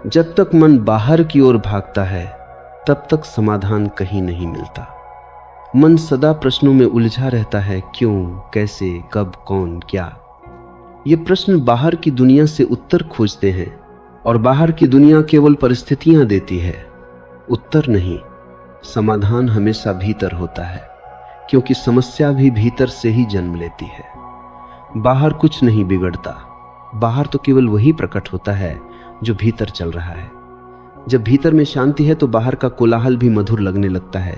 जब तक मन बाहर की ओर भागता है तब तक समाधान कहीं नहीं मिलता। मन सदा प्रश्नों में उलझा रहता है, क्यों, कैसे, कब, कौन, क्या। ये प्रश्न बाहर की दुनिया से उत्तर खोजते हैं और बाहर की दुनिया केवल परिस्थितियां देती है, उत्तर नहीं। समाधान हमेशा भीतर होता है, क्योंकि समस्या भी भीतर से ही जन्म लेती है। बाहर कुछ नहीं बिगड़ता, बाहर तो केवल वही प्रकट होता है जो भीतर चल रहा है। जब भीतर में शांति है तो बाहर का कोलाहल भी मधुर लगने लगता है,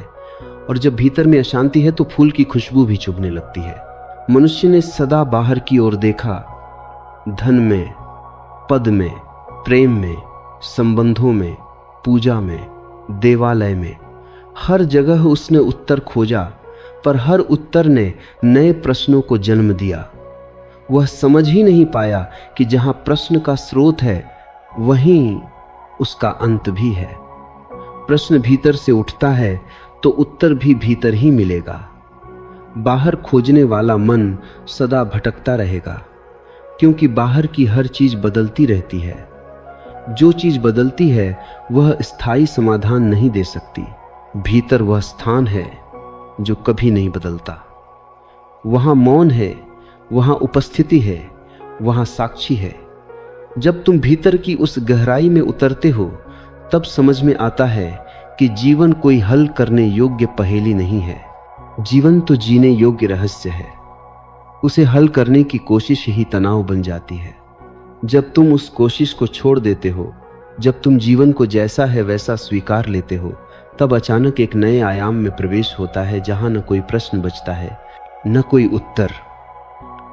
और जब भीतर में अशांति है तो फूल की खुशबू भी चुभने लगती है। मनुष्य ने सदा बाहर की ओर देखा, धन में, पद में, प्रेम में, संबंधों में, पूजा में, देवालय में, हर जगह उसने उत्तर खोजा, पर हर उत्तर ने नए प्रश्नों को जन्म दिया। वह समझ ही नहीं पाया कि जहां प्रश्न का स्रोत है वहीं उसका अंत भी है। प्रश्न भीतर से उठता है तो उत्तर भी भीतर ही मिलेगा। बाहर खोजने वाला मन सदा भटकता रहेगा, क्योंकि बाहर की हर चीज बदलती रहती है। जो चीज बदलती है वह स्थायी समाधान नहीं दे सकती। भीतर वह स्थान है जो कभी नहीं बदलता। वहां मौन है, वहां उपस्थिति है, वहां साक्षी है। जब तुम भीतर की उस गहराई में उतरते हो तब समझ में आता है कि जीवन कोई हल करने योग्य पहेली नहीं है। जीवन तो जीने योग्य रहस्य है। उसे हल करने की कोशिश ही तनाव बन जाती है। जब तुम उस कोशिश को छोड़ देते हो, जब तुम जीवन को जैसा है वैसा स्वीकार लेते हो, तब अचानक एक नए आयाम में प्रवेश होता है, जहां न कोई प्रश्न बचता है, न कोई उत्तर।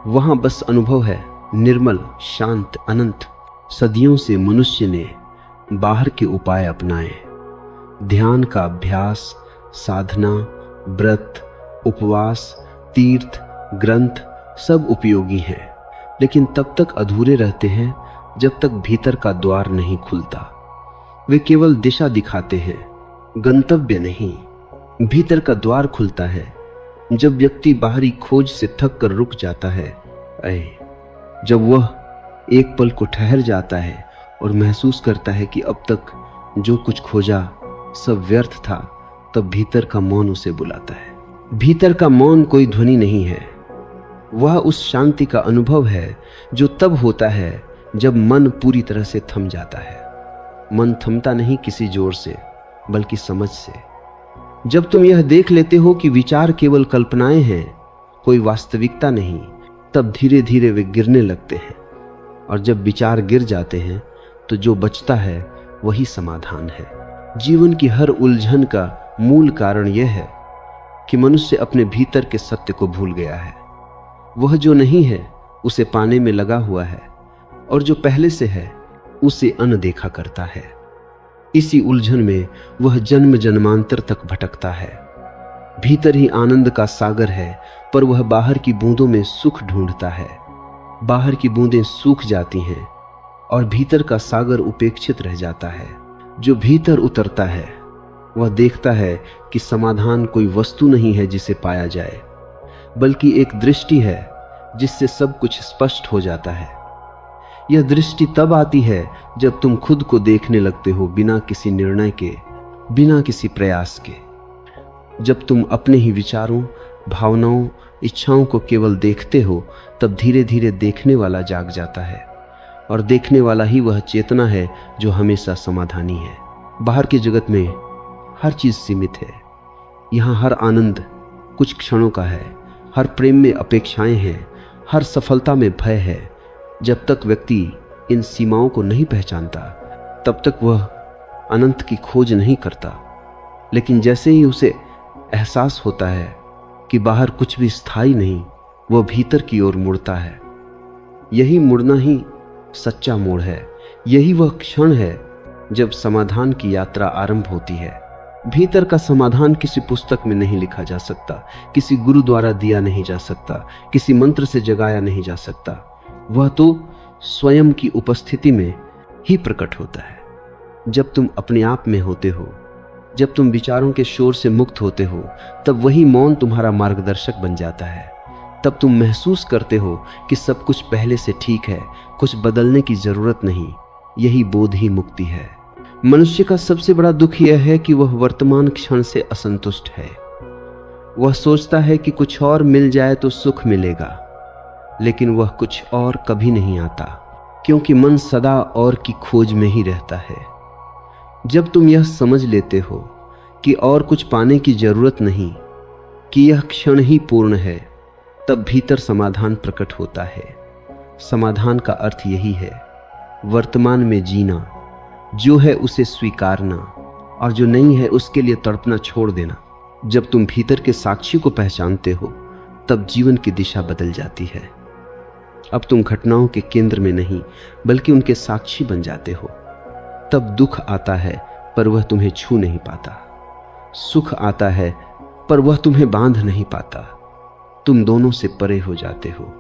वहां बस अनुभव है, निर्मल, शांत, अनंत। सदियों से मनुष्य ने बाहर के उपाय अपनाए। ध्यान का अभ्यास, साधना, व्रत, उपवास, तीर्थ, ग्रंथ सब उपयोगी हैं, लेकिन तब तक अधूरे रहते हैं जब तक भीतर का द्वार नहीं खुलता। वे केवल दिशा दिखाते हैं, गंतव्य नहीं। भीतर का द्वार खुलता है जब व्यक्ति बाहरी खोज से थक कर रुक जाता है। जब वह एक पल को ठहर जाता है और महसूस करता है कि अब तक जो कुछ खोजा सब व्यर्थ था, तब भीतर का मौन उसे बुलाता है। भीतर का मौन कोई ध्वनि नहीं है, वह उस शांति का अनुभव है जो तब होता है जब मन पूरी तरह से थम जाता है। मन थमता नहीं किसी जोर से, बल्कि समझ से। जब तुम यह देख लेते हो कि विचार केवल कल्पनाएं हैं, कोई वास्तविकता नहीं, तब धीरे धीरे वे गिरने लगते हैं। और जब विचार गिर जाते हैं तो जो बचता है वही समाधान है। जीवन की हर उलझन का मूल कारण यह है कि मनुष्य अपने भीतर के सत्य को भूल गया है। वह जो नहीं है उसे पाने में लगा हुआ है, और जो पहले से है उसे अनदेखा करता है। इसी उलझन में वह जन्म जन्मांतर तक भटकता है। भीतर ही आनंद का सागर है, पर वह बाहर की बूंदों में सुख ढूंढता है। बाहर की बूंदें सूख जाती हैं और भीतर का सागर उपेक्षित रह जाता है। जो भीतर उतरता है वह देखता है कि समाधान कोई वस्तु नहीं है जिसे पाया जाए, बल्कि एक दृष्टि है जिससे सब कुछ स्पष्ट हो जाता है। यह दृष्टि तब आती है जब तुम खुद को देखने लगते हो, बिना किसी निर्णय के, बिना किसी प्रयास के। जब तुम अपने ही विचारों, भावनाओं, इच्छाओं को केवल देखते हो, तब धीरे धीरे देखने वाला जाग जाता है, और देखने वाला ही वह चेतना है जो हमेशा समाधानी है। बाहर के जगत में हर चीज सीमित है। यहाँ हर आनंद कुछ क्षणों का है, हर प्रेम में अपेक्षाएं हैं, हर सफलता में भय है। जब तक व्यक्ति इन सीमाओं को नहीं पहचानता, तब तक वह अनंत की खोज नहीं करता। लेकिन जैसे ही उसे एहसास होता है कि बाहर कुछ भी स्थायी नहीं, वह भीतर की ओर मुड़ता है। यही मुड़ना ही सच्चा मोड़ है। यही वह क्षण है जब समाधान की यात्रा आरंभ होती है। भीतर का समाधान किसी पुस्तक में नहीं लिखा जा सकता, किसी गुरु द्वारा दिया नहीं जा सकता, किसी मंत्र से जगाया नहीं जा सकता। वह तो स्वयं की उपस्थिति में ही प्रकट होता है। जब तुम अपने आप में होते हो, जब तुम विचारों के शोर से मुक्त होते हो, तब वही मौन तुम्हारा मार्गदर्शक बन जाता है। तब तुम महसूस करते हो कि सब कुछ पहले से ठीक है, कुछ बदलने की जरूरत नहीं। यही बोध ही मुक्ति है। मनुष्य का सबसे बड़ा दुख यह है कि वह वर्तमान क्षण से असंतुष्ट है। वह सोचता है कि कुछ और मिल जाए तो सुख मिलेगा, लेकिन वह कुछ और कभी नहीं आता, क्योंकि मन सदा और की खोज में ही रहता है। जब तुम यह समझ लेते हो कि और कुछ पाने की जरूरत नहीं, कि यह क्षण ही पूर्ण है, तब भीतर समाधान प्रकट होता है। समाधान का अर्थ यही है, वर्तमान में जीना, जो है उसे स्वीकारना और जो नहीं है उसके लिए तड़पना छोड़ देना। जब तुम भीतर के साक्षी को पहचानते हो, तब जीवन की दिशा बदल जाती है। अब तुम घटनाओं के केंद्र में नहीं, बल्कि उनके साक्षी बन जाते हो। तब दुख आता है, पर वह तुम्हें छू नहीं पाता। सुख आता है, पर वह तुम्हें बांध नहीं पाता। तुम दोनों से परे हो जाते हो।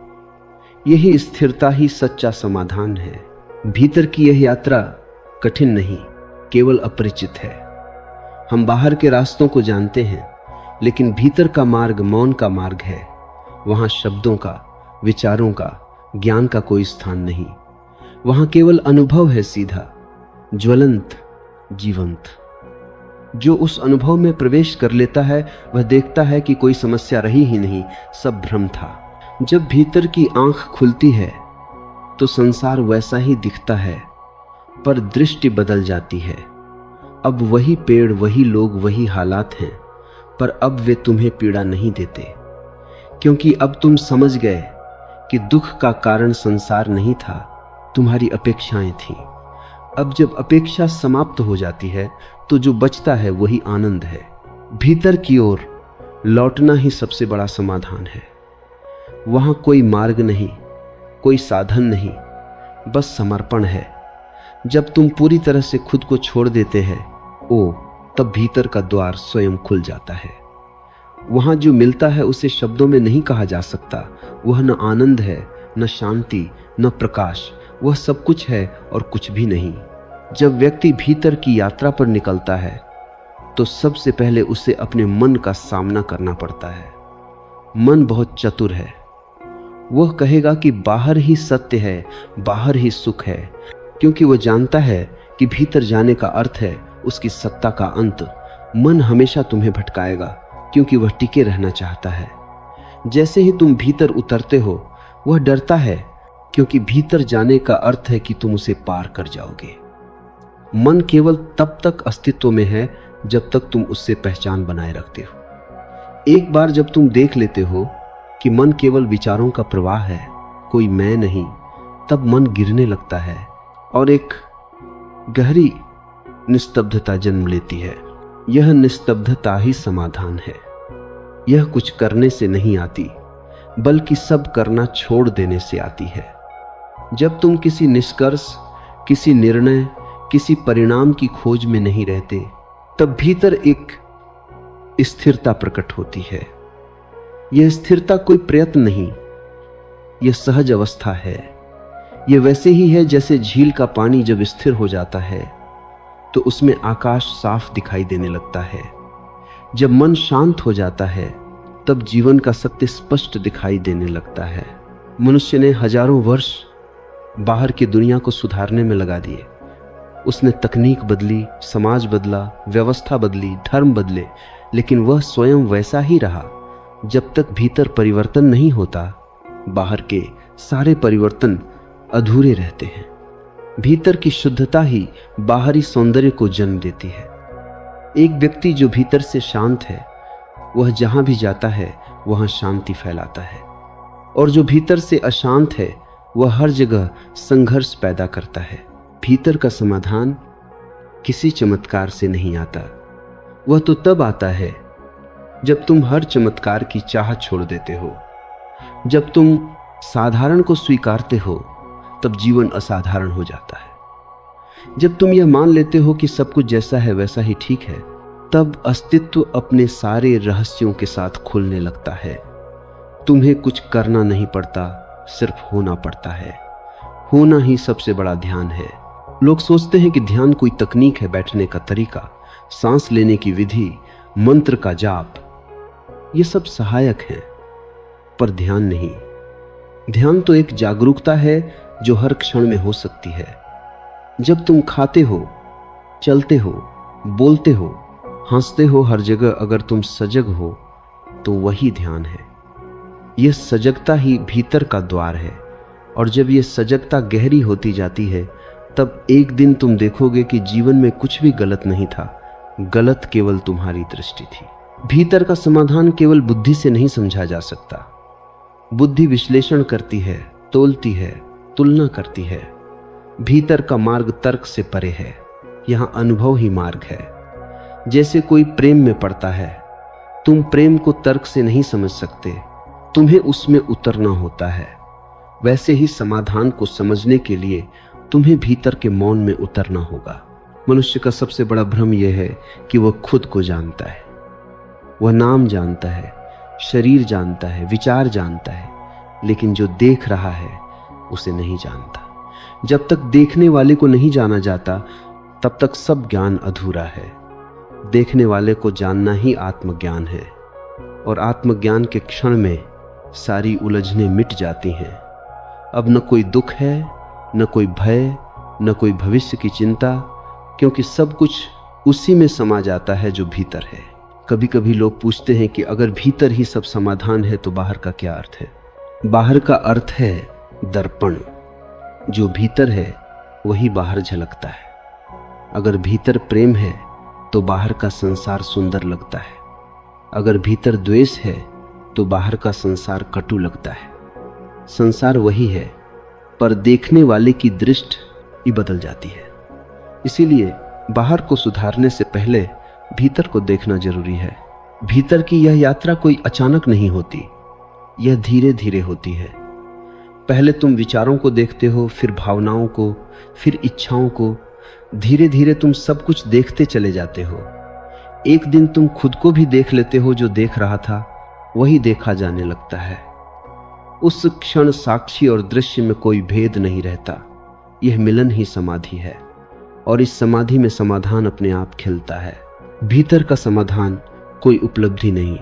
यही स्थिरता ही सच्चा समाधान है। भीतर की यह यात्रा कठिन नहीं, केवल अपरिचित है। हम बाहर के रास्तों को जानते हैं, लेकिन भीतर का मार्ग मौन का मार्ग है। वहां शब्दों का, विचारों का, ज्ञान का कोई स्थान नहीं। वहां केवल अनुभव है, सीधा, ज्वलंत, जीवंत। जो उस अनुभव में प्रवेश कर लेता है, वह देखता है कि कोई समस्या रही ही नहीं, सब भ्रम था। जब भीतर की आंख खुलती है तो संसार वैसा ही दिखता है, पर दृष्टि बदल जाती है। अब वही पेड़, वही लोग, वही हालात हैं, पर अब वे तुम्हें पीड़ा नहीं देते, क्योंकि अब तुम समझ गए कि दुख का कारण संसार नहीं था, तुम्हारी अपेक्षाएं थीं। अब जब अपेक्षा समाप्त हो जाती है, तो जो बचता है वही आनंद है। भीतर की ओर लौटना ही सबसे बड़ा समाधान है। वहां कोई मार्ग नहीं, कोई साधन नहीं, बस समर्पण है। जब तुम पूरी तरह से खुद को छोड़ देते हैं, तब भीतर का द्वार स्वयं खुल जाता है। वहां जो मिलता है उसे शब्दों में नहीं कहा जा सकता। वह न आनंद है, न शांति, न प्रकाश। वह सब कुछ है और कुछ भी नहीं। जब व्यक्ति भीतर की यात्रा पर निकलता है, तो सबसे पहले उसे अपने मन का सामना करना पड़ता है। मन बहुत चतुर है। वह कहेगा कि बाहर ही सत्य है, बाहर ही सुख है, क्योंकि वह जानता है कि भीतर जाने का अर्थ है उसकी सत्ता का अंत। मन हमेशा तुम्हें भटकाएगा, क्योंकि वह टिके रहना चाहता है। जैसे ही तुम भीतर उतरते हो, वह डरता है, क्योंकि भीतर जाने का अर्थ है कि तुम उसे पार कर जाओगे। मन केवल तब तक अस्तित्व में है जब तक तुम उससे पहचान बनाए रखते हो। एक बार जब तुम देख लेते हो कि मन केवल विचारों का प्रवाह है, कोई मैं नहीं, तब मन गिरने लगता है और एक गहरी निस्तब्धता जन्म लेती है। यह निस्तब्धता ही समाधान है। यह कुछ करने से नहीं आती, बल्कि सब करना छोड़ देने से आती है। जब तुम किसी निष्कर्ष, किसी निर्णय, किसी परिणाम की खोज में नहीं रहते, तब भीतर एक स्थिरता प्रकट होती है। यह स्थिरता कोई प्रयत्न नहीं, यह सहज अवस्था है। यह वैसे ही है जैसे झील का पानी जब स्थिर हो जाता है तो उसमें आकाश साफ दिखाई देने लगता है। जब मन शांत हो जाता है, तब जीवन का सत्य स्पष्ट दिखाई देने लगता है। मनुष्य ने हजारों वर्ष बाहर की दुनिया को सुधारने में लगा दिए। उसने तकनीक बदली, समाज बदला, व्यवस्था बदली, धर्म बदले, लेकिन वह स्वयं वैसा ही रहा। जब तक भीतर परिवर्तन नहीं होता, बाहर के सारे परिवर्तन अधूरे रहते हैं। भीतर की शुद्धता ही बाहरी सौंदर्य को जन्म देती है। एक व्यक्ति जो भीतर से शांत है, वह जहां भी जाता है वहां शांति फैलाता है, और जो भीतर से अशांत है वह हर जगह संघर्ष पैदा करता है। भीतर का समाधान किसी चमत्कार से नहीं आता। वह तो तब आता है जब तुम हर चमत्कार की चाह छोड़ देते हो। जब तुम साधारण को स्वीकारते हो, तब जीवन असाधारण हो जाता है। जब तुम यह मान लेते हो कि सब कुछ जैसा है वैसा ही ठीक है, तब अस्तित्व अपने सारे रहस्यों के साथ खुलने लगता है। तुम्हें कुछ करना नहीं पड़ता, सिर्फ होना पड़ता है। होना ही सबसे बड़ा ध्यान है। लोग सोचते हैं कि ध्यान कोई तकनीक है, बैठने का तरीका, सांस लेने की विधि, मंत्र का जाप। ये सब सहायक हैं, पर ध्यान नहीं। ध्यान तो एक जागरूकता है जो हर क्षण में हो सकती है। जब तुम खाते हो, चलते हो, बोलते हो, हंसते हो, हर जगह अगर तुम सजग हो तो वही ध्यान है। यह सजगता ही भीतर का द्वार है, और जब यह सजगता गहरी होती जाती है तब एक दिन तुम देखोगे कि जीवन में कुछ भी गलत नहीं था, गलत केवल तुम्हारी दृष्टि थी। भीतर का समाधान केवल बुद्धि से नहीं समझा जा सकता। बुद्धि विश्लेषण करती है, तोलती है, तुलना करती है। भीतर का मार्ग तर्क से परे है, यहां अनुभव ही मार्ग है। जैसे कोई प्रेम में पड़ता है, तुम प्रेम को तर्क से नहीं समझ सकते, तुम्हें उसमें उतरना होता है। वैसे ही समाधान को समझने के लिए तुम्हें भीतर के मौन में उतरना होगा। मनुष्य का सबसे बड़ा भ्रम यह है कि वह खुद को जानता है। वह नाम जानता है, शरीर जानता है, विचार जानता है, लेकिन जो देख रहा है उसे नहीं जानता। जब तक देखने वाले को नहीं जाना जाता तब तक सब ज्ञान अधूरा है। देखने वाले को जानना ही आत्मज्ञान है, और आत्मज्ञान के क्षण में सारी उलझनें मिट जाती हैं। अब न कोई दुख है, न कोई भय, न कोई भविष्य की चिंता, क्योंकि सब कुछ उसी में समा जाता है जो भीतर है। कभी कभी लोग पूछते हैं कि अगर भीतर ही सब समाधान है तो बाहर का क्या अर्थ है? बाहर का अर्थ है दर्पण। जो भीतर है वही बाहर झलकता है। अगर भीतर प्रेम है तो बाहर का संसार सुंदर लगता है। अगर भीतर द्वेष है तो बाहर का संसार कटु लगता है। संसार वही है, पर देखने वाले की दृष्टि ही बदल जाती है। इसीलिए बाहर को सुधारने से पहले भीतर को देखना जरूरी है। भीतर की यह यात्रा कोई अचानक नहीं होती, यह धीरे धीरे होती है। पहले तुम विचारों को देखते हो, फिर भावनाओं को, फिर इच्छाओं को। धीरे धीरे तुम सब कुछ देखते चले जाते हो। एक दिन तुम खुद को भी देख लेते हो, जो देख रहा था वही देखा जाने लगता है। उस क्षण साक्षी और दृश्य में कोई भेद नहीं रहता। यह मिलन ही समाधि है, और इस समाधि में समाधान अपने आप खिलता है। भीतर का समाधान कोई उपलब्धि नहीं,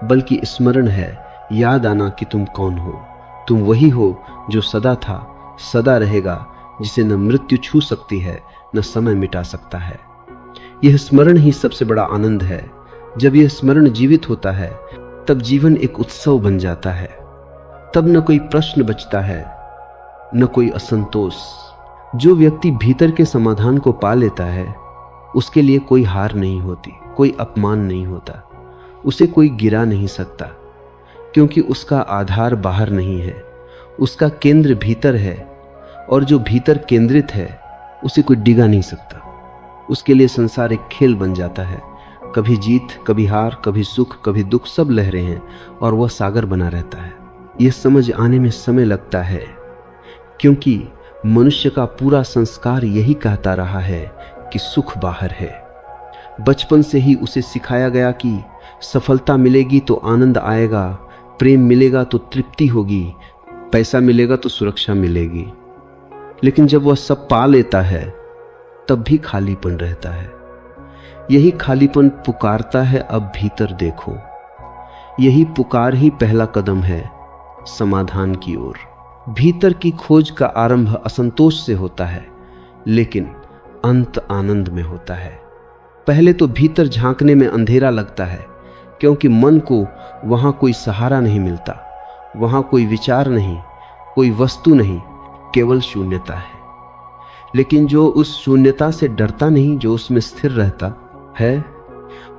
बल्कि स्मरण है, याद आना कि तुम कौन हो। तुम वही हो जो सदा था, सदा रहेगा, जिसे न मृत्यु छू सकती है, न समय मिटा सकता है। यह स्मरण ही सबसे बड़ा आनंद है। जब यह स्मरण जीवित होता है तब जीवन एक उत्सव बन जाता है। तब न कोई प्रश्न बचता है, न कोई असंतोष। जो व्यक्ति भीतर के समाधान को पा लेता है उसके लिए कोई हार नहीं होती, कोई अपमान नहीं होता, उसे कोई गिरा नहीं सकता, क्योंकि उसका आधार बाहर नहीं है, उसका केंद्र भीतर है। और जो भीतर केंद्रित है उसे कोई डिगा नहीं सकता। उसके लिए संसार एक खेल बन जाता है। कभी जीत, कभी हार, कभी सुख, कभी दुख, सब लहरें हैं, और वह सागर बना रहता है। यह समझ आने में समय लगता है, क्योंकि मनुष्य का पूरा संस्कार यही कहता रहा है कि सुख बाहर है। बचपन से ही उसे सिखाया गया कि सफलता मिलेगी तो आनंद आएगा, प्रेम मिलेगा तो तृप्ति होगी, पैसा मिलेगा तो सुरक्षा मिलेगी। लेकिन जब वह सब पा लेता है तब भी खालीपन रहता है। यही खालीपन पुकारता है, अब भीतर देखो। यही पुकार ही पहला कदम है समाधान की ओर। भीतर की खोज का आरंभ असंतोष से होता है, लेकिन अंत आनंद में होता है। पहले तो भीतर झांकने में अंधेरा लगता है, क्योंकि मन को वहां कोई सहारा नहीं मिलता, वहां कोई विचार नहीं, कोई वस्तु नहीं, केवल शून्यता है। लेकिन जो उस शून्यता से डरता नहीं, जो उसमें स्थिर रहता है,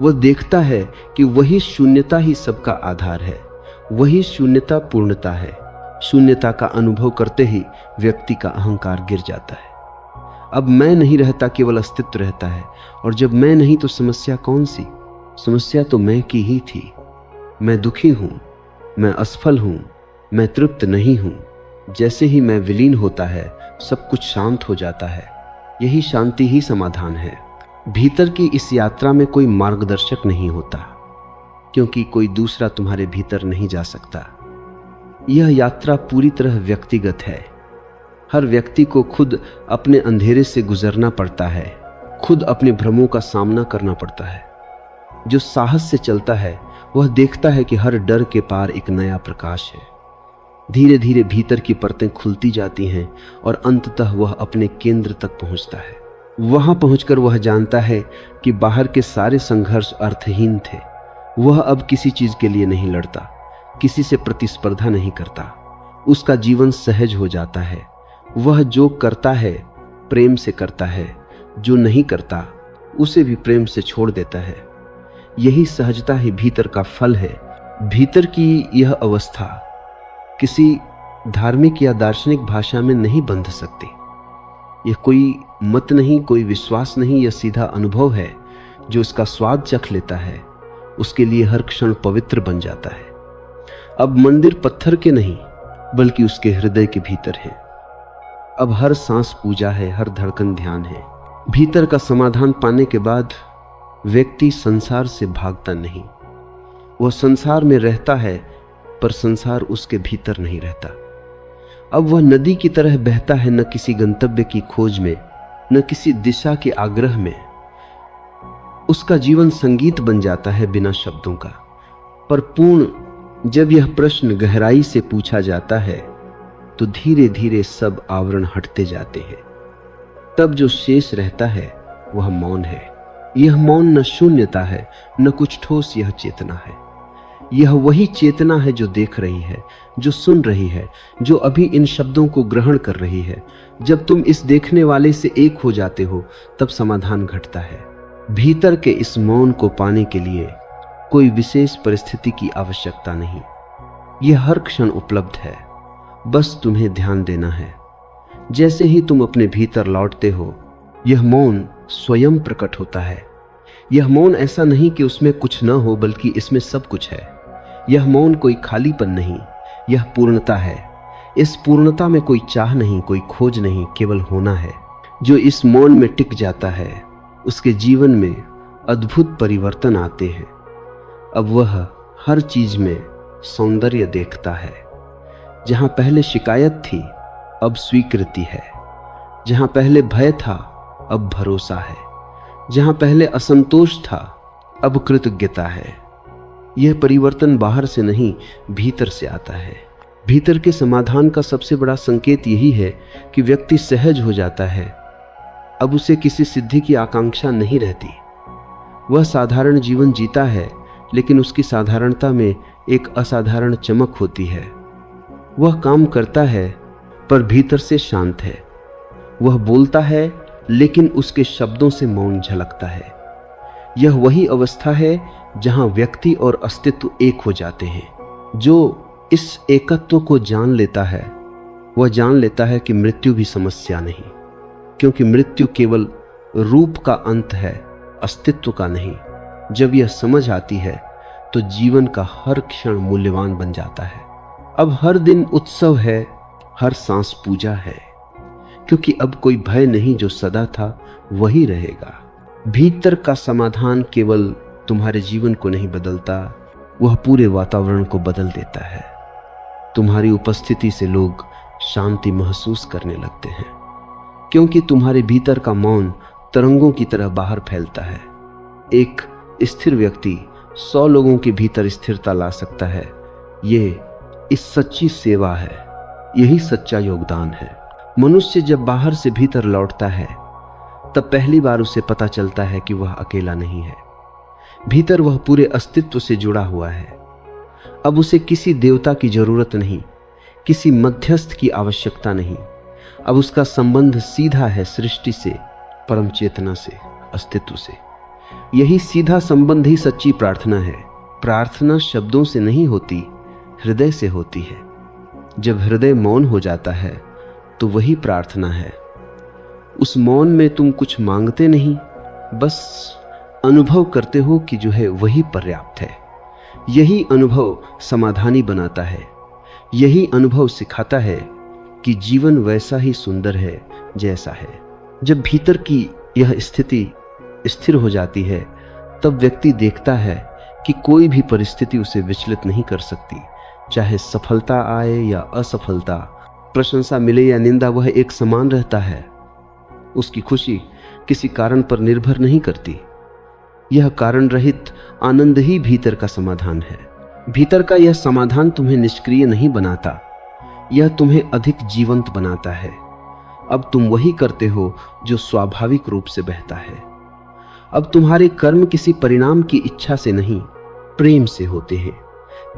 वह देखता है कि वही शून्यता ही सबका आधार है, वही शून्यता पूर्णता है। शून्यता का अनुभव करते ही व्यक्ति का अहंकार गिर जाता है। अब मैं नहीं रहता, केवल अस्तित्व रहता है। और जब मैं नहीं तो समस्या कौन सी? समस्या तो मैं की ही थी। मैं दुखी हूं, मैं असफल हूं, मैं तृप्त नहीं हूं। जैसे ही मैं विलीन होता है सब कुछ शांत हो जाता है। यही शांति ही समाधान है। भीतर की इस यात्रा में कोई मार्गदर्शक नहीं होता, क्योंकि कोई दूसरा तुम्हारे भीतर नहीं जा सकता। यह यात्रा पूरी तरह व्यक्तिगत है। हर व्यक्ति को खुद अपने अंधेरे से गुजरना पड़ता है, खुद अपने भ्रमों का सामना करना पड़ता है। जो साहस से चलता है वह देखता है कि हर डर के पार एक नया प्रकाश है। धीरे धीरे भीतर की परतें खुलती जाती हैं और अंततः वह अपने केंद्र तक पहुंचता है। वहां पहुंचकर वह जानता है कि बाहर के सारे संघर्ष अर्थहीन थे। वह अब किसी चीज के लिए नहीं लड़ता, किसी से प्रतिस्पर्धा नहीं करता। उसका जीवन सहज हो जाता है। वह जो करता है प्रेम से करता है, जो नहीं करता उसे भी प्रेम से छोड़ देता है। यही सहजता ही भीतर का फल है। भीतर की यह अवस्था किसी धार्मिक या दार्शनिक भाषा में नहीं बंध सकती। यह कोई मत नहीं, कोई विश्वास नहीं, यह सीधा अनुभव है। जो इसका स्वाद चख लेता है उसके लिए हर क्षण पवित्र बन जाता है। अब मंदिर पत्थर के नहीं बल्कि उसके हृदय के भीतर है। अब हर सांस पूजा है, हर धड़कन ध्यान है। भीतर का समाधान पाने के बाद व्यक्ति संसार से भागता नहीं। वह संसार में रहता है पर संसार उसके भीतर नहीं रहता। अब वह नदी की तरह बहता है, न किसी गंतव्य की खोज में, न किसी दिशा के आग्रह में। उसका जीवन संगीत बन जाता है बिना शब्दों का। पर पूर्ण जब यह प्रश्न गहराई से पूछा जाता है तो धीरे धीरे सब आवरण हटते जाते हैं। तब जो शेष रहता है वह मौन है। यह मौन न शून्यता है, न कुछ ठोस, यह चेतना है। यह वही चेतना है जो देख रही है, जो सुन रही है, जो अभी इन शब्दों को ग्रहण कर रही है। जब तुम इस देखने वाले से एक हो जाते हो तब समाधान घटता है। भीतर के इस मौन को पाने के लिए कोई विशेष परिस्थिति की आवश्यकता नहीं। यह हर क्षण उपलब्ध है, बस तुम्हें ध्यान देना है। जैसे ही तुम अपने भीतर लौटते हो यह मौन स्वयं प्रकट होता है। यह मौन ऐसा नहीं कि उसमें कुछ न हो, बल्कि इसमें सब कुछ है। यह मौन कोई खालीपन नहीं, यह पूर्णता है। इस पूर्णता में कोई चाह नहीं, कोई खोज नहीं, केवल होना है। जो इस मौन में टिक जाता है उसके जीवन में अद्भुत परिवर्तन आते हैं। अब वह हर चीज में सौंदर्य देखता है। जहां पहले शिकायत थी अब स्वीकृति है। जहां पहले भय था अब भरोसा है। जहां पहले असंतोष था अब कृतज्ञता है। यह परिवर्तन बाहर से नहीं भीतर से आता है। भीतर के समाधान का सबसे बड़ा संकेत यही है कि व्यक्ति सहज हो जाता है। अब उसे किसी सिद्धि की आकांक्षा नहीं रहती। वह साधारण जीवन जीता है, लेकिन उसकी साधारणता में एक असाधारण चमक होती है। वह काम करता है पर भीतर से शांत है। वह बोलता है लेकिन उसके शब्दों से मौन झलकता है। यह वही अवस्था है जहां व्यक्ति और अस्तित्व एक हो जाते हैं। जो इस एकत्व को जान लेता है वह जान लेता है कि मृत्यु भी समस्या नहीं, क्योंकि मृत्यु केवल रूप का अंत है, अस्तित्व का नहीं। जब यह समझ आती है तो जीवन का हर क्षण मूल्यवान बन जाता है। अब हर दिन उत्सव है, हर सांस पूजा है, क्योंकि अब कोई भय नहीं। जो सदा था वही रहेगा। भीतर का समाधान केवल तुम्हारे जीवन को नहीं बदलता, वह पूरे वातावरण को बदल देता है। तुम्हारी उपस्थिति से लोग शांति महसूस करने लगते हैं, क्योंकि तुम्हारे भीतर का मौन तरंगों की तरह बाहर फैलता है। एक स्थिर व्यक्ति 100 लोगों के भीतर स्थिरता ला सकता है। ये इस सच्ची सेवा है, यही सच्चा योगदान है। मनुष्य जब बाहर से भीतर लौटता है तब पहली बार उसे पता चलता है कि वह अकेला नहीं है। भीतर वह पूरे अस्तित्व से जुड़ा हुआ है। अब उसे किसी देवता की जरूरत नहीं, किसी मध्यस्थ की आवश्यकता नहीं। अब उसका संबंध सीधा है सृष्टि से, परम चेतना से, अस्तित्व से। यही सीधा संबंध ही सच्ची प्रार्थना है। प्रार्थना शब्दों से नहीं होती, हृदय से होती है। जब हृदय मौन हो जाता है तो वही प्रार्थना है। उस मौन में तुम कुछ मांगते नहीं, बस अनुभव करते हो कि जो है वही पर्याप्त है। यही अनुभव समाधानी बनाता है। यही अनुभव सिखाता है कि जीवन वैसा ही सुंदर है जैसा है। जब भीतर की यह स्थिति स्थिर हो जाती है तब व्यक्ति देखता है कि कोई भी परिस्थिति उसे विचलित नहीं कर सकती। चाहे सफलता आए या असफलता, प्रशंसा मिले या निंदा, वह एक समान रहता है। उसकी खुशी किसी कारण पर निर्भर नहीं करती। यह कारण रहित आनंद ही भीतर का समाधान है। भीतर का यह समाधान तुम्हें निष्क्रिय नहीं बनाता, यह तुम्हें अधिक जीवंत बनाता है। अब तुम वही करते हो जो स्वाभाविक रूप से बहता है। अब तुम्हारे कर्म किसी परिणाम की इच्छा से नहीं, प्रेम से होते हैं।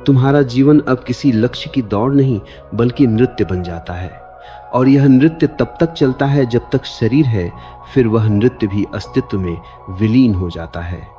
तुम्हारा जीवन अब किसी लक्ष्य की दौड़ नहीं, बल्कि नृत्य बन जाता है। और यह नृत्य तब तक चलता है जब तक शरीर है, फिर वह नृत्य भी अस्तित्व में विलीन हो जाता है।